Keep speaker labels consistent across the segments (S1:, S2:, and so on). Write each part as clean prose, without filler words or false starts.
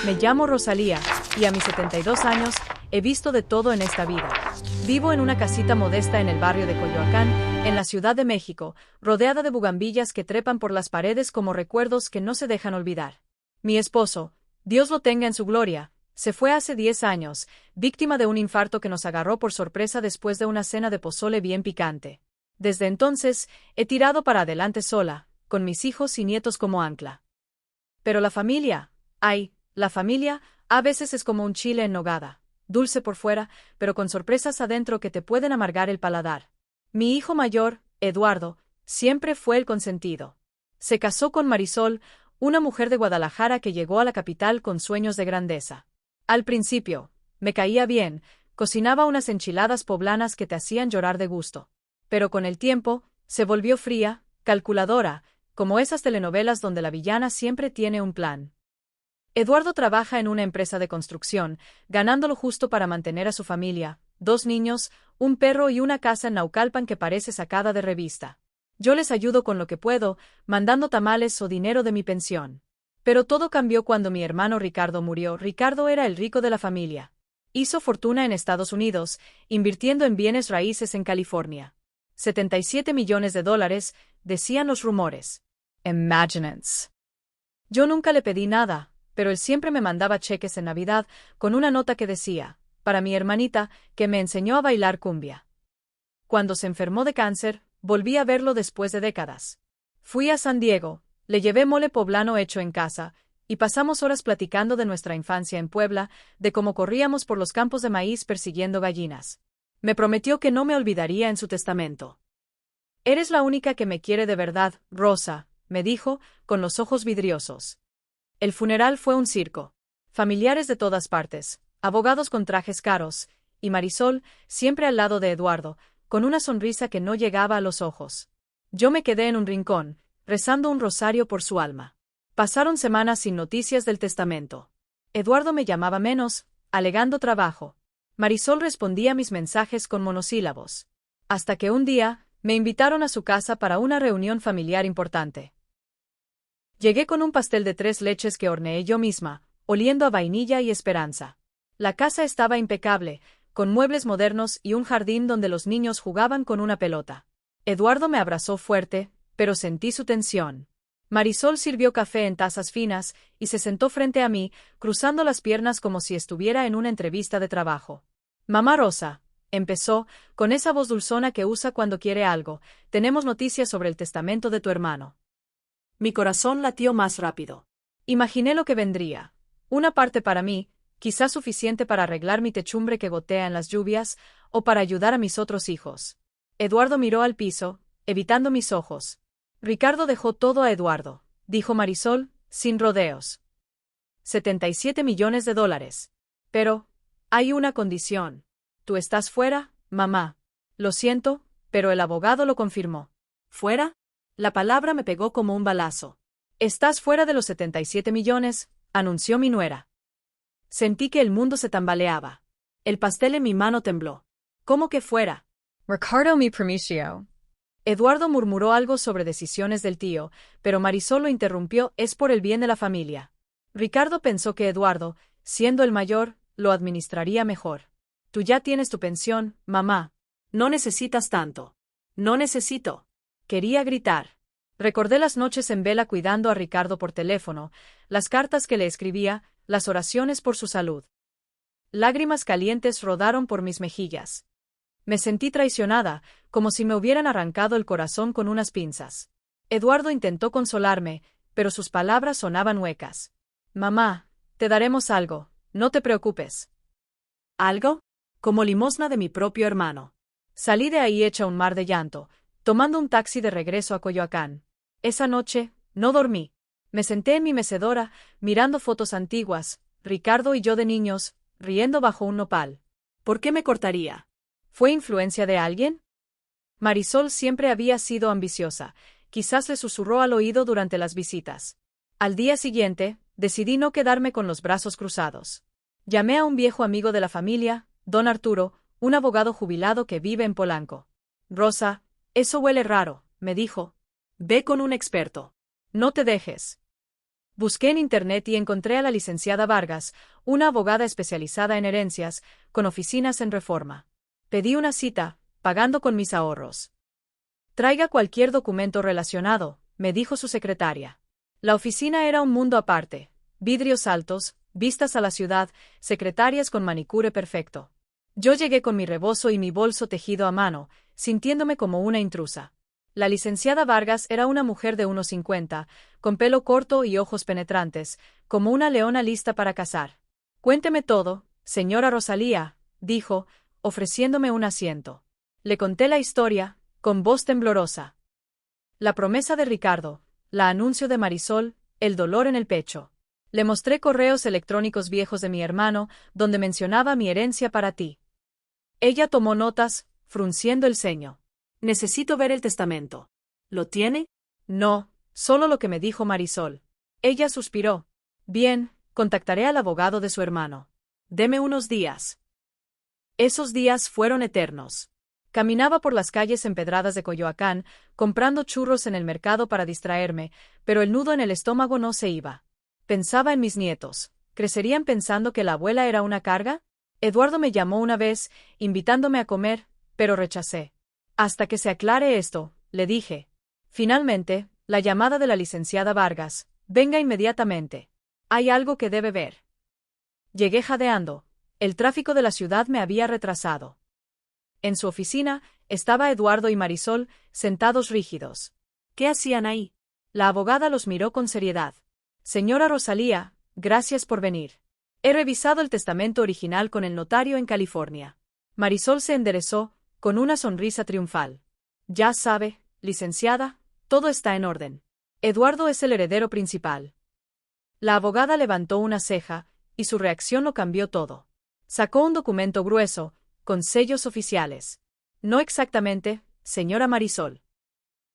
S1: Me llamo Rosalía, y a mis 72 años, he visto de todo en esta vida. Vivo en una casita modesta en el barrio de Coyoacán, en la Ciudad de México, rodeada de bugambillas que trepan por las paredes como recuerdos que no se dejan olvidar. Mi esposo, Dios lo tenga en su gloria, se fue hace 10 años, víctima de un infarto que nos agarró por sorpresa después de una cena de pozole bien picante. Desde entonces, he tirado para adelante sola, con mis hijos y nietos como ancla. Pero la familia, la familia, a veces es como un chile en nogada, dulce por fuera, pero con sorpresas adentro que te pueden amargar el paladar. Mi hijo mayor, Eduardo, siempre fue el consentido. Se casó con Marisol, una mujer de Guadalajara que llegó a la capital con sueños de grandeza. Al principio, me caía bien, cocinaba unas enchiladas poblanas que te hacían llorar de gusto. Pero con el tiempo, se volvió fría, calculadora, como esas telenovelas donde la villana siempre tiene un plan. Eduardo trabaja en una empresa de construcción, ganando lo justo para mantener a su familia, 2 niños, un perro y una casa en Naucalpan que parece sacada de revista. Yo les ayudo con lo que puedo, mandando tamales o dinero de mi pensión. Pero todo cambió cuando mi hermano Ricardo murió. Ricardo era el rico de la familia. Hizo fortuna en Estados Unidos, invirtiendo en bienes raíces en California. $77 millones, decían los rumores. Imaginations. Yo nunca le pedí nada, pero él siempre me mandaba cheques en Navidad con una nota que decía, para mi hermanita, que me enseñó a bailar cumbia. Cuando se enfermó de cáncer, volví a verlo después de décadas. Fui a San Diego, le llevé mole poblano hecho en casa, y pasamos horas platicando de nuestra infancia en Puebla, de cómo corríamos por los campos de maíz persiguiendo gallinas. Me prometió que no me olvidaría en su testamento. Eres la única que me quiere de verdad, Rosa, me dijo, con los ojos vidriosos. El funeral fue un circo. Familiares de todas partes, abogados con trajes caros, y Marisol, siempre al lado de Eduardo, con una sonrisa que no llegaba a los ojos. Yo me quedé en un rincón, rezando un rosario por su alma. Pasaron semanas sin noticias del testamento. Eduardo me llamaba menos, alegando trabajo. Marisol respondía mis mensajes con monosílabos. Hasta que un día, me invitaron a su casa para una reunión familiar importante. Llegué con un pastel de 3 leches que horneé yo misma, oliendo a vainilla y esperanza. La casa estaba impecable, con muebles modernos y un jardín donde los niños jugaban con una pelota. Eduardo me abrazó fuerte, pero sentí su tensión. Marisol sirvió café en tazas finas y se sentó frente a mí, cruzando las piernas como si estuviera en una entrevista de trabajo. Mamá Rosa, empezó, con esa voz dulzona que usa cuando quiere algo, tenemos noticias sobre el testamento de tu hermano. Mi corazón latió más rápido. Imaginé lo que vendría. Una parte para mí, quizás suficiente para arreglar mi techumbre que gotea en las lluvias, o para ayudar a mis otros hijos. Eduardo miró al piso, evitando mis ojos. Ricardo dejó todo a Eduardo, dijo Marisol, sin rodeos. $77 millones. Pero, hay una condición. Tú estás fuera, mamá. Lo siento, pero el abogado lo confirmó. ¿Fuera? La palabra me pegó como un balazo. Estás fuera de los 77 millones, anunció mi nuera. Sentí que el mundo se tambaleaba. El pastel en mi mano tembló. ¿Cómo que fuera? Ricardo mi promisio. Eduardo murmuró algo sobre decisiones del tío, pero Marisol lo interrumpió, es por el bien de la familia. Ricardo pensó que Eduardo, siendo el mayor, lo administraría mejor. Tú ya tienes tu pensión, mamá. No necesitas tanto. No necesito. Quería gritar. Recordé las noches en vela cuidando a Ricardo por teléfono, las cartas que le escribía, las oraciones por su salud. Lágrimas calientes rodaron por mis mejillas. Me sentí traicionada, como si me hubieran arrancado el corazón con unas pinzas. Eduardo intentó consolarme, pero sus palabras sonaban huecas. Mamá, te daremos algo, no te preocupes. ¿Algo? Como limosna de mi propio hermano. Salí de ahí hecha un mar de llanto, tomando un taxi de regreso a Coyoacán. Esa noche, no dormí. Me senté en mi mecedora, mirando fotos antiguas, Ricardo y yo de niños, riendo bajo un nopal. ¿Por qué me cortaría? ¿Fue influencia de alguien? Marisol siempre había sido ambiciosa, quizás le susurró al oído durante las visitas. Al día siguiente, decidí no quedarme con los brazos cruzados. Llamé a un viejo amigo de la familia, don Arturo, un abogado jubilado que vive en Polanco. Rosa, eso huele raro, me dijo. Ve con un experto. No te dejes. Busqué en internet y encontré a la licenciada Vargas, una abogada especializada en herencias, con oficinas en Reforma. Pedí una cita, pagando con mis ahorros. Traiga cualquier documento relacionado, me dijo su secretaria. La oficina era un mundo aparte, vidrios altos, vistas a la ciudad, secretarias con manicure perfecto. Yo llegué con mi rebozo y mi bolso tejido a mano, sintiéndome como una intrusa. La licenciada Vargas era una mujer de unos 50, con pelo corto y ojos penetrantes, como una leona lista para cazar. Cuénteme todo, señora Rosalía, dijo, ofreciéndome un asiento. Le conté la historia, con voz temblorosa. La promesa de Ricardo, la anuncio de Marisol, el dolor en el pecho. Le mostré correos electrónicos viejos de mi hermano, donde mencionaba mi herencia para ti. Ella tomó notas, frunciendo el ceño.
S2: Necesito ver el testamento. ¿Lo tiene?
S1: No, solo lo que me dijo Marisol. Ella suspiró. Bien, contactaré al abogado de su hermano. Deme unos días. Esos días fueron eternos. Caminaba por las calles empedradas de Coyoacán, comprando churros en el mercado para distraerme, pero el nudo en el estómago no se iba. Pensaba en mis nietos. ¿Crecerían pensando que la abuela era una carga? Eduardo me llamó una vez, invitándome a comer, pero rechacé. Hasta que se aclare esto, le dije. Finalmente, la llamada de la licenciada Vargas. Venga inmediatamente. Hay algo que debe ver. Llegué jadeando. El tráfico de la ciudad me había retrasado. En su oficina, estaba Eduardo y Marisol, sentados rígidos.
S2: ¿Qué hacían ahí?
S1: La abogada los miró con seriedad. Señora Rosalía, gracias por venir. He revisado el testamento original con el notario en California. Marisol se enderezó, con una sonrisa triunfal. Ya sabe, licenciada, todo está en orden. Eduardo es el heredero principal. La abogada levantó una ceja, y su reacción lo cambió todo. Sacó un documento grueso, con sellos oficiales. No exactamente, señora Marisol.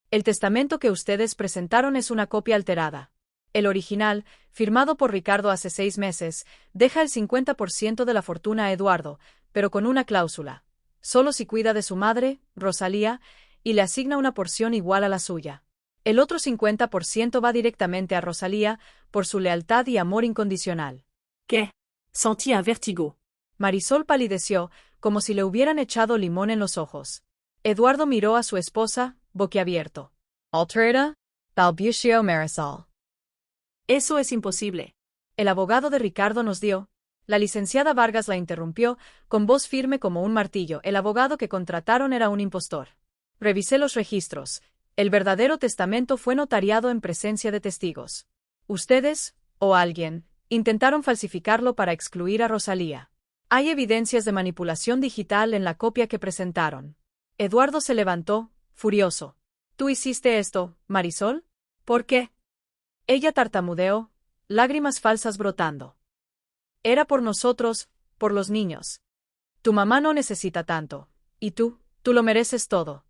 S1: El testamento que ustedes presentaron es una copia alterada. El original, firmado por Ricardo hace 6 meses, deja el 50% de la fortuna a Eduardo, pero con una cláusula. Solo si cuida de su madre, Rosalía, y le asigna una porción igual a la suya. El otro 50% va directamente a Rosalía, por su lealtad y amor incondicional.
S2: ¿Qué? Sentí un vértigo.
S1: Marisol palideció, como si le hubieran echado limón en los ojos. Eduardo miró a su esposa, boquiabierto. ¿Alterada? Balbució Marisol.
S2: Eso es imposible.
S1: El abogado de Ricardo nos dio. La licenciada Vargas la interrumpió, con voz firme como un martillo. El abogado que contrataron era un impostor. Revisé los registros. El verdadero testamento fue notariado en presencia de testigos. Ustedes, o alguien, intentaron falsificarlo para excluir a Rosalía. Hay evidencias de manipulación digital en la copia que presentaron. Eduardo se levantó, furioso. ¿Tú hiciste esto, Marisol? ¿Por qué? Ella tartamudeó, lágrimas falsas brotando. Era por nosotros, por los niños. Tu mamá no necesita tanto. Y tú lo mereces todo.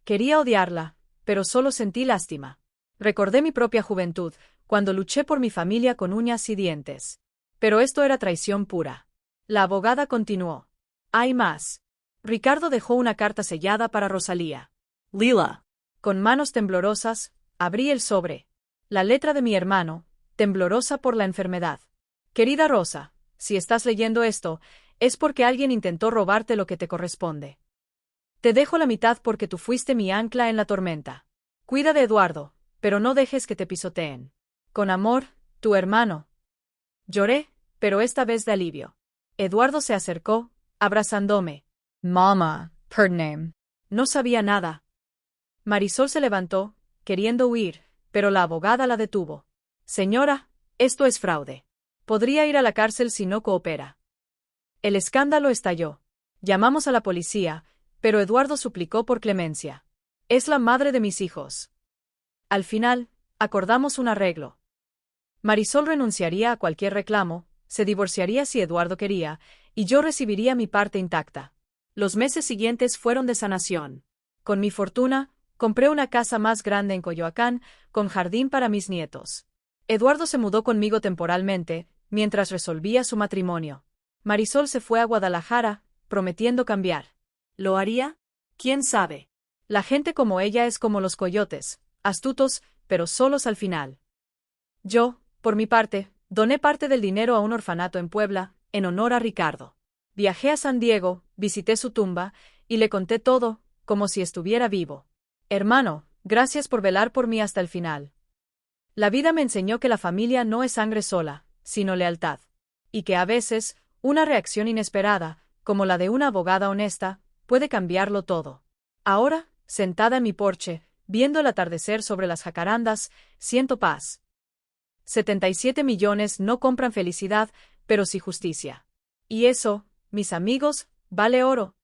S1: Quería odiarla, pero solo sentí lástima. Recordé mi propia juventud, cuando luché por mi familia con uñas y dientes. Pero esto era traición pura. La abogada continuó. Hay más. Ricardo dejó una carta sellada para Rosalía.
S2: Lila.
S1: Con manos temblorosas, abrí el sobre. La letra de mi hermano, temblorosa por la enfermedad. Querida Rosa, si estás leyendo esto, es porque alguien intentó robarte lo que te corresponde. Te dejo la mitad porque tú fuiste mi ancla en la tormenta. Cuida de Eduardo, pero no dejes que te pisoteen. Con amor, tu hermano. Lloré, pero esta vez de alivio. Eduardo se acercó, abrazándome. Mama, perdóname. No sabía nada. Marisol se levantó, queriendo huir, pero la abogada la detuvo. Señora, esto es fraude. Podría ir a la cárcel si no coopera. El escándalo estalló. Llamamos a la policía, pero Eduardo suplicó por clemencia. Es la madre de mis hijos. Al final, acordamos un arreglo. Marisol renunciaría a cualquier reclamo, se divorciaría si Eduardo quería, y yo recibiría mi parte intacta. Los meses siguientes fueron de sanación. Con mi fortuna, compré una casa más grande en Coyoacán, con jardín para mis nietos. Eduardo se mudó conmigo temporalmente, mientras resolvía su matrimonio. Marisol se fue a Guadalajara, prometiendo cambiar. ¿Lo haría? ¿Quién sabe? La gente como ella es como los coyotes, astutos, pero solos al final. Yo, Por mi parte, doné parte del dinero a un orfanato en Puebla, en honor a Ricardo. Viajé a San Diego, visité su tumba, y le conté todo, como si estuviera vivo. Hermano, gracias por velar por mí hasta el final. La vida me enseñó que la familia no es sangre sola, sino lealtad. Y que a veces, una reacción inesperada, como la de una abogada honesta, puede cambiarlo todo. Ahora, sentada en mi porche, viendo el atardecer sobre las jacarandas, siento paz. 77 millones no compran felicidad, pero sí justicia. Y eso, mis amigos, vale oro.